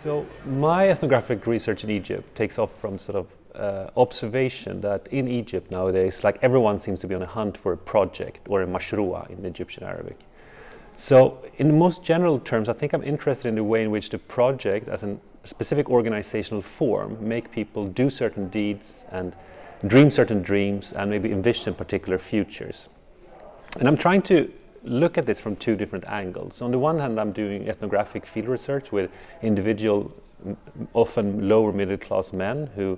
So my ethnographic research in Egypt takes off from sort of observation that in Egypt nowadays, like everyone seems to be on a hunt for a project or a mashrua in Egyptian Arabic. So in the most general terms, I think I'm interested in the way in which the project as a specific organizational form make people do certain deeds and dream certain dreams and maybe envision particular futures. And I'm trying to look at this from two different angles. On the one hand, I'm doing ethnographic field research with individual, often lower middle class men who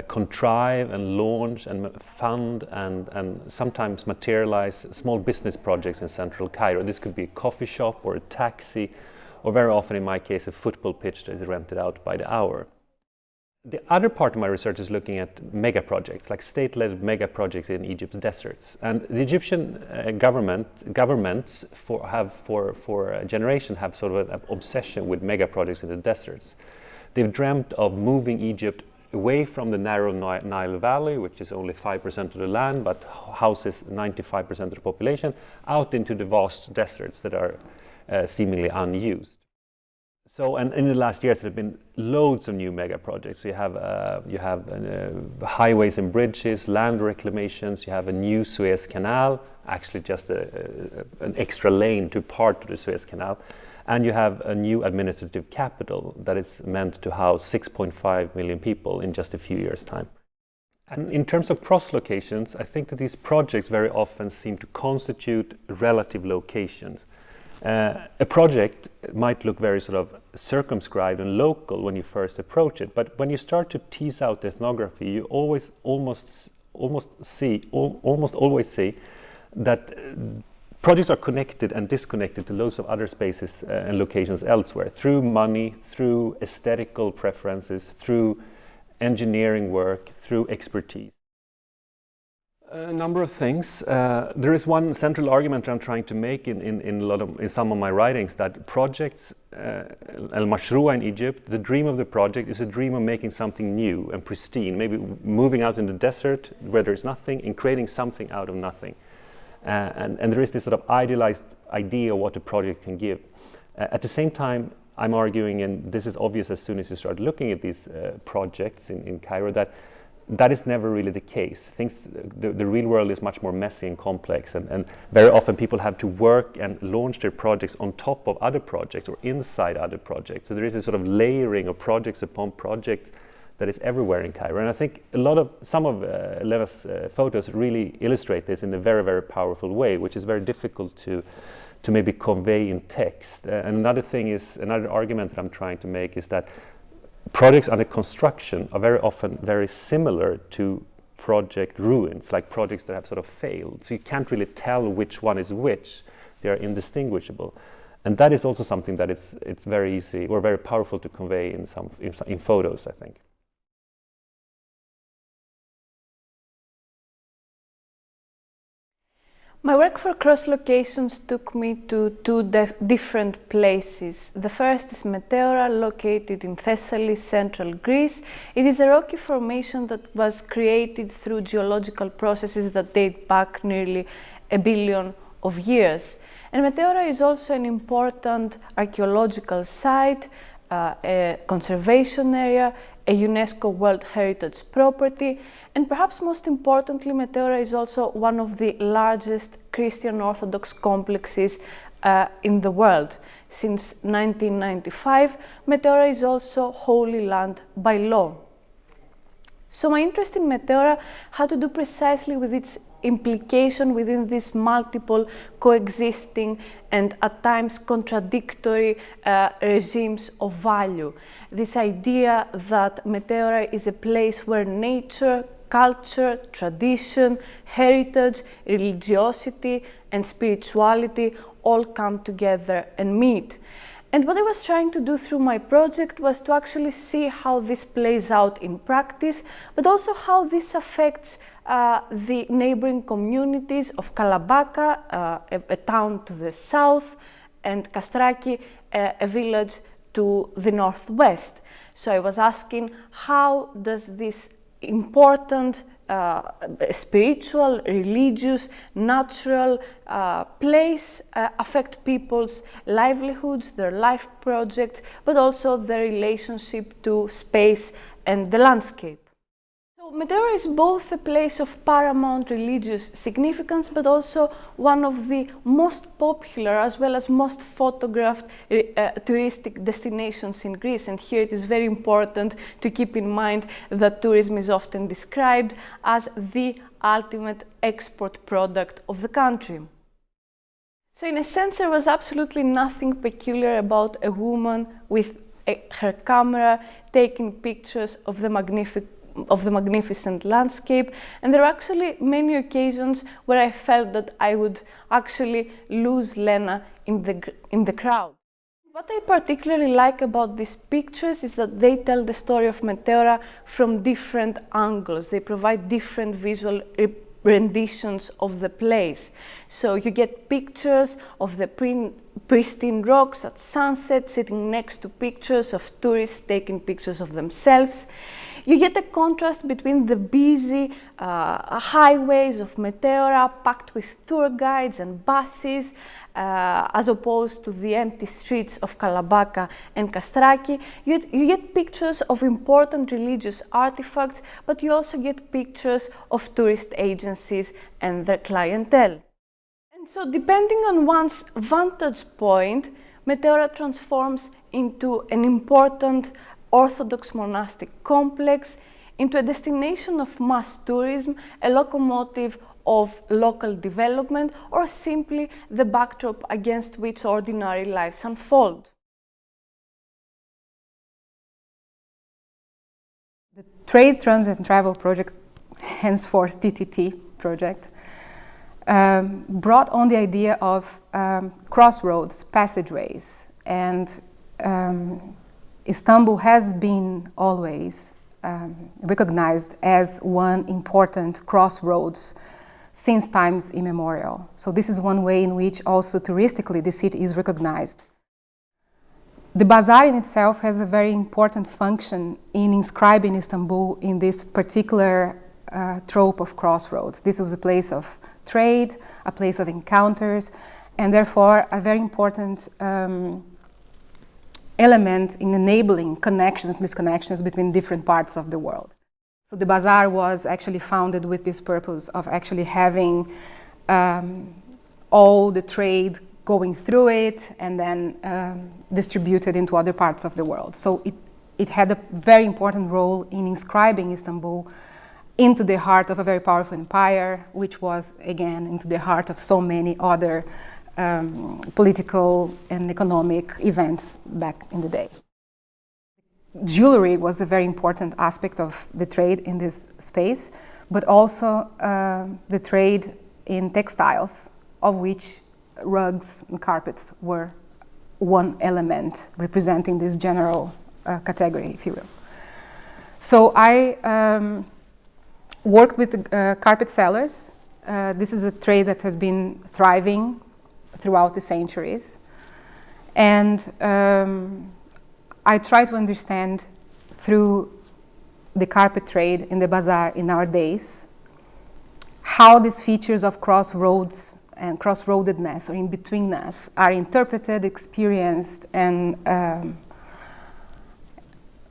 contrive and launch and fund and sometimes materialize small business projects in central Cairo. This could be a coffee shop or a taxi, or very often in my case a football pitch that is rented out by the hour. The other part of my research is looking at mega projects, like state-led mega projects in Egypt's deserts. And the Egyptian governments for a generation have sort of an obsession with mega projects in the deserts. They've dreamt of moving Egypt away from the narrow Nile Valley, which is only 5% of the land but houses 95% of the population, out into the vast deserts that are seemingly unused. So, and in the last years there have been loads of new mega projects. So you have highways and bridges, land reclamations, you have a new Suez Canal, actually just an extra lane to part of the Suez Canal, and you have a new administrative capital that is meant to house 6.5 million people in just a few years' time. And in terms of cross-locations, I think that these projects very often seem to constitute relative locations. A project might look very sort of circumscribed and local when you first approach it, but when you start to tease out the ethnography, you almost always see that projects are connected and disconnected to loads of other spaces and locations elsewhere through money, through aesthetical preferences, through engineering work, through expertise. A number of things. There is one central argument I'm trying to make in some of my writings, that projects, al-Mashrua in Egypt, the dream of the project is a dream of making something new and pristine, maybe moving out in the desert where there's nothing and creating something out of nothing. And there is this sort of idealized idea of what a project can give. At the same time, I'm arguing, and this is obvious as soon as you start looking at these projects in Cairo, that is never really the case. The real world is much more messy and complex, and very often people have to work and launch their projects on top of other projects or inside other projects. So there is a sort of layering of projects upon projects that is everywhere in Cairo. And I think some of Leva's photos really illustrate this in a very, very powerful way, which is very difficult to maybe convey in text. And another argument that I'm trying to make is that projects under construction are very often very similar to project ruins, like projects that have sort of failed. So you can't really tell which one is which. They are indistinguishable. And that is also something that it's very easy or very powerful to convey in photos, I think. My work for Crosslocations took me to two different places. The first is Meteora, located in Thessaly, central Greece. It is a rocky formation that was created through geological processes that date back nearly 1 billion of years. And Meteora is also an important archaeological site, a conservation area, a UNESCO World Heritage Property, and perhaps most importantly, Meteora is also one of the largest Christian Orthodox complexes in the world. Since 1995, Meteora is also Holy Land by law. So my interest in Meteora had to do precisely with its implication within these multiple coexisting and at times contradictory regimes of value. This idea that Meteora is a place where nature, culture, tradition, heritage, religiosity and spirituality all come together and meet. And what I was trying to do through my project was to actually see how this plays out in practice, but also how this affects the neighboring communities of Kalabaka, a town to the south, and Kastraki, a village to the northwest. So I was asking, how does this important spiritual, religious, natural place affect people's livelihoods, their life projects, but also their relationship to space and the landscape. So Meteora is both a place of paramount religious significance, but also one of the most popular as well as most photographed touristic destinations in Greece. And here it is very important to keep in mind that tourism is often described as the ultimate export product of the country. So in a sense, there was absolutely nothing peculiar about a woman with her camera taking pictures of the magnificent landscape, and there are actually many occasions where I felt that I would actually lose Lena in the crowd. What I particularly like about these pictures is that they tell the story of Meteora from different angles. They provide different visual renditions of the place. So you get pictures of the pristine rocks at sunset sitting next to pictures of tourists taking pictures of themselves. You get a contrast between the busy highways of Meteora packed with tour guides and buses as opposed to the empty streets of Kalabaka and Kastraki. You get pictures of important religious artifacts, but you also get pictures of tourist agencies and their clientele. And so depending on one's vantage point, Meteora transforms into an important Orthodox monastic complex, into a destination of mass tourism, a locomotive of local development, or simply the backdrop against which ordinary lives unfold. The Trade, Transit and Travel Project, henceforth TTT project, brought on the idea of crossroads, passageways, and Istanbul has been always recognized as one important crossroads since times immemorial. So this is one way in which also touristically the city is recognized. The bazaar in itself has a very important function in inscribing Istanbul in this particular trope of crossroads. This was a place of trade, a place of encounters, and therefore a very important element in enabling connections and disconnections between different parts of the world. So the bazaar was actually founded with this purpose of actually having all the trade going through it and then distributed into other parts of the world. So it had a very important role in inscribing Istanbul into the heart of a very powerful empire, which was again into the heart of so many other political and economic events back in the day. Jewelry was a very important aspect of the trade in this space, but also the trade in textiles, of which rugs and carpets were one element representing this general category, if you will. So I worked with carpet sellers. This is a trade that has been thriving throughout the centuries. And I try to understand through the carpet trade in the bazaar in our days how these features of crossroads and crossroadedness or in-betweenness are interpreted, experienced, and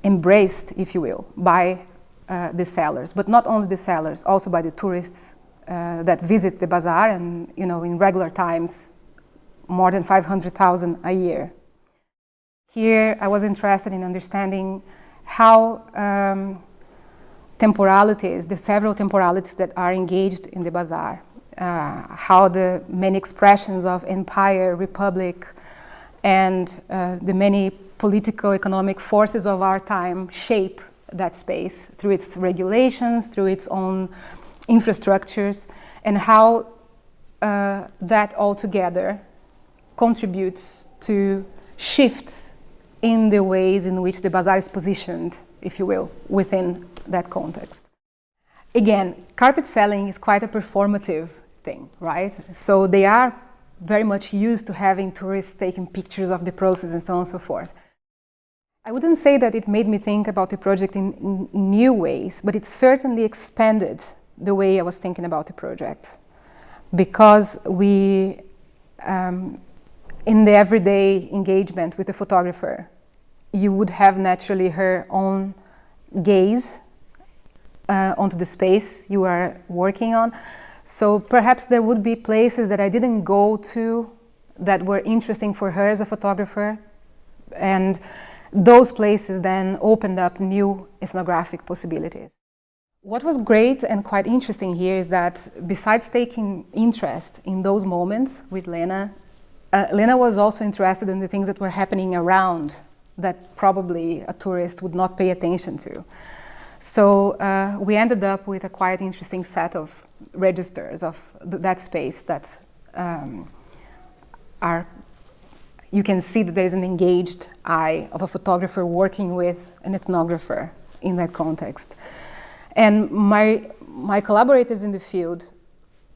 embraced, if you will, by the sellers. But not only the sellers, also by the tourists that visit the bazaar, and in regular times, more than 500,000 a year. Here, I was interested in understanding how temporalities, the several temporalities that are engaged in the bazaar, how the many expressions of empire, republic, and the many political, economic forces of our time shape that space through its regulations, through its own infrastructures, and how that all together contributes to shifts in the ways in which the bazaar is positioned, if you will, within that context. Again, carpet selling is quite a performative thing, right? So they are very much used to having tourists taking pictures of the process and so on and so forth. I wouldn't say that it made me think about the project in new ways, but it certainly expanded the way I was thinking about the project. Because we, in the everyday engagement with the photographer, you would have naturally her own gaze onto the space you are working on. So perhaps there would be places that I didn't go to that were interesting for her as a photographer, and those places then opened up new ethnographic possibilities. What was great and quite interesting here is that besides taking interest in those moments with Lena, Lena was also interested in the things that were happening around that probably a tourist would not pay attention to. So we ended up with a quite interesting set of registers of that space that are, you can see that there is an engaged eye of a photographer working with an ethnographer in that context. And my collaborators in the field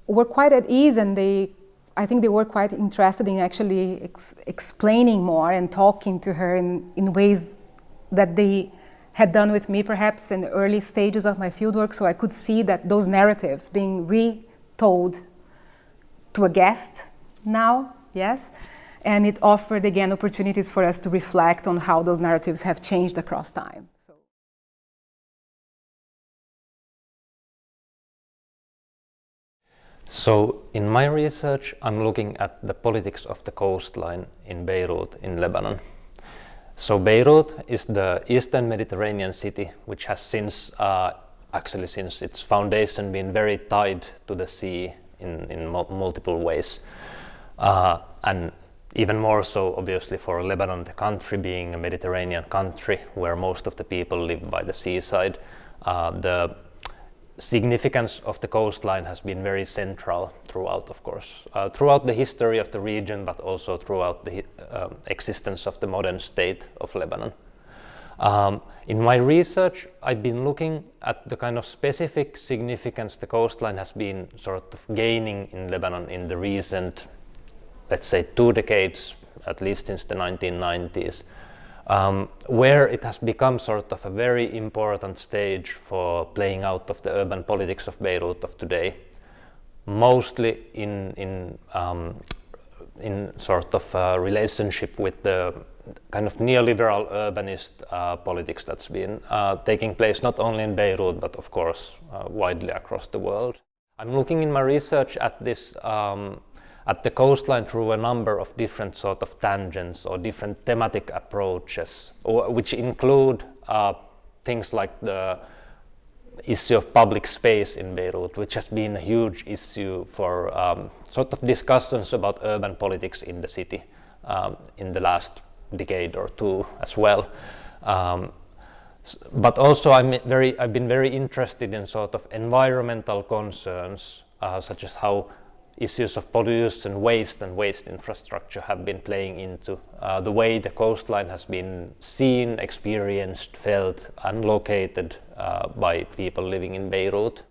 were quite at ease, and I think they were quite interested in actually explaining more and talking to her in ways that they had done with me perhaps in the early stages of my fieldwork. So I could see that those narratives being retold to a guest now, yes, and it offered again opportunities for us to reflect on how those narratives have changed across time. So in my research, I'm looking at the politics of the coastline in Beirut in Lebanon. So Beirut is the Eastern Mediterranean city, which has since its foundation been very tied to the sea in multiple ways. And even more so, obviously, for Lebanon, the country being a Mediterranean country where most of the people live by the seaside, the significance of the coastline has been very central throughout, of course, throughout the history of the region, but also throughout the existence of the modern state of Lebanon. In my research, I've been looking at the kind of specific significance the coastline has been sort of gaining in Lebanon in the recent, let's say, 2 decades, at least since the 1990s. Where it has become sort of a very important stage for playing out of the urban politics of Beirut of today, mostly in sort of a relationship with the kind of neoliberal urbanist politics that's been taking place not only in Beirut but of course widely across the world. I'm looking in my research at this at the coastline through a number of different sort of tangents or different thematic approaches, which include things like the issue of public space in Beirut, which has been a huge issue for sort of discussions about urban politics in the city in the last decade or two as well. But also I've been very interested in sort of environmental concerns, such as how issues of pollution and waste infrastructure have been playing into the way the coastline has been seen, experienced, felt, and located by people living in Beirut.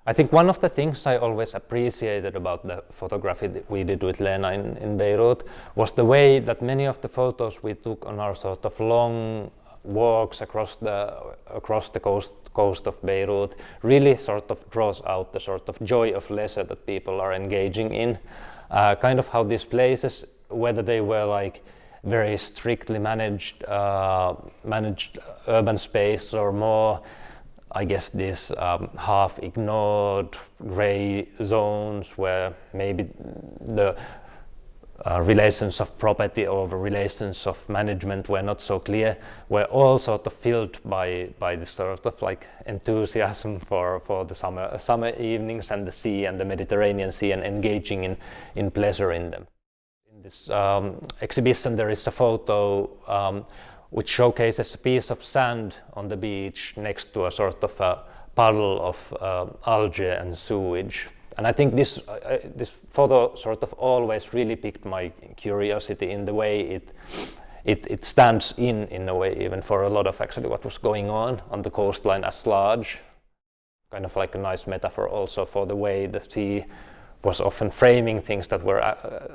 I think one of the things I always appreciated about the photography that we did with Lena in Beirut was the way that many of the photos we took on our sort of long walks across the coast of Beirut really sort of draws out the sort of joy of leisure that people are engaging in. Kind of how these places, whether they were like very strictly managed urban space or more, I guess, these half ignored gray zones where maybe the relations of property or the relations of management were not so clear, were all sort of filled by this sort of like enthusiasm for the summer evenings and the sea and the Mediterranean Sea and engaging in pleasure in them. In this exhibition there is a photo which showcases a piece of sand on the beach next to a sort of a puddle of algae and sewage. And I think this photo sort of always really piqued my curiosity in the way it stands in a way even for a lot of actually what was going on the coastline as large. Kind of like a nice metaphor also for the way the sea was often framing things that were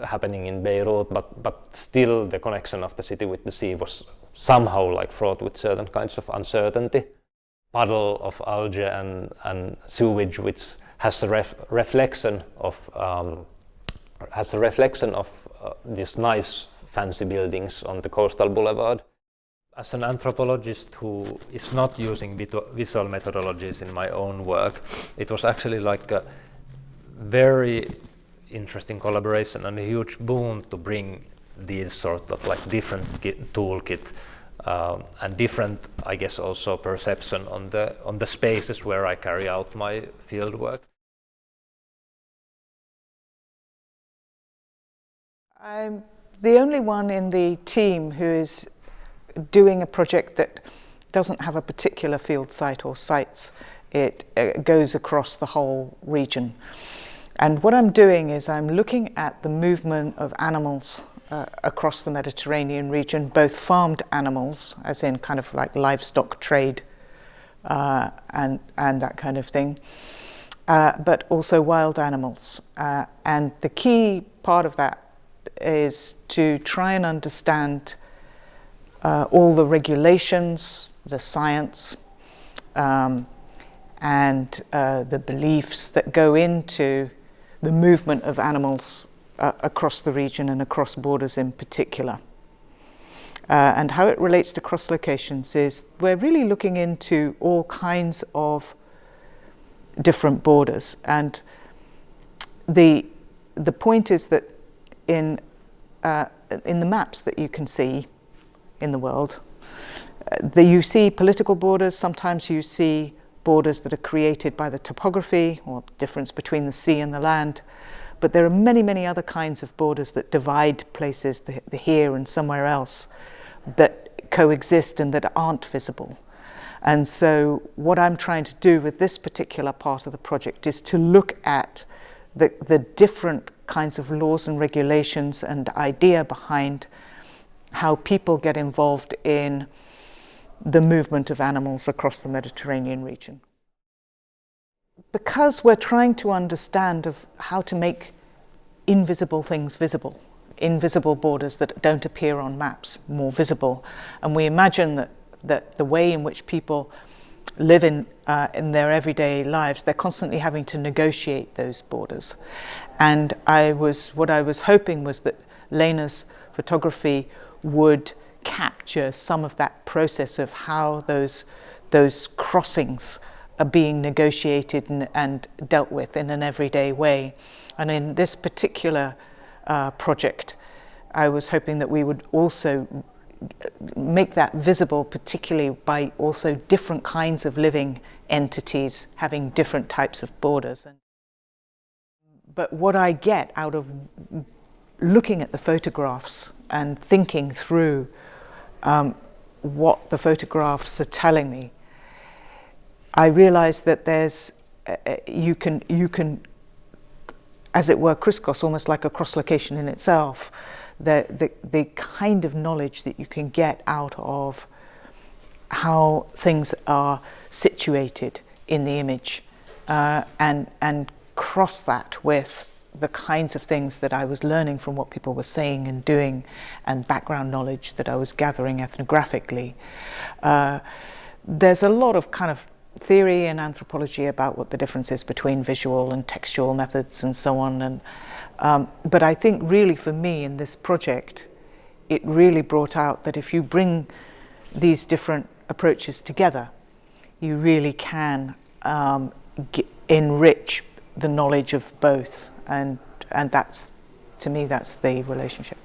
happening in Beirut, but still the connection of the city with the sea was somehow like fraught with certain kinds of uncertainty. puddle of algae and sewage, which has a reflection of these nice fancy buildings on the coastal boulevard. As an anthropologist who is not using visual methodologies in my own work, it was actually like a very interesting collaboration and a huge boon to bring these sort of like different toolkit and different, I guess, also perception on the spaces where I carry out my field work. I'm the only one in the team who is doing a project that doesn't have a particular field site or sites. It goes across the whole region. And what I'm doing is I'm looking at the movement of animals across the Mediterranean region, both farmed animals, as in kind of like livestock trade and that kind of thing, but also wild animals. And the key part of that is to try and understand all the regulations, the science, and the beliefs that go into the movement of animals across the region and across borders in particular. And how it relates to cross-locations is we're really looking into all kinds of different borders. And the point is that in the maps that you can see in the world, you see political borders, sometimes you see borders that are created by the topography or difference between the sea and the land, but there are many, many other kinds of borders that divide places, the here and somewhere else, that coexist and that aren't visible. And so what I'm trying to do with this particular part of the project is to look at the different kinds of laws and regulations and idea behind how people get involved in the movement of animals across the Mediterranean region. Because we're trying to understand of how to make invisible things visible, invisible borders that don't appear on maps more visible, and we imagine that the way in which people live in their everyday lives, they're constantly having to negotiate those borders. And what I was hoping was that Lena's photography would capture some of that process of how those crossings are being negotiated and dealt with in an everyday way. And in this particular project, I was hoping that we would also make that visible, particularly by also different kinds of living entities having different types of borders. But what I get out of looking at the photographs and thinking through what the photographs are telling me, I realize that there's you can as it were crisscross, almost like a cross-location in itself, the kind of knowledge that you can get out of how things are situated in the image and cross that with the kinds of things that I was learning from what people were saying and doing and background knowledge that I was gathering ethnographically. There's a lot of kind of theory and anthropology about what the difference is between visual and textual methods and so on. And but I think really for me in this project, it really brought out that if you bring these different approaches together, you really can enrich the knowledge of both. And that's, to me, that's the relationship.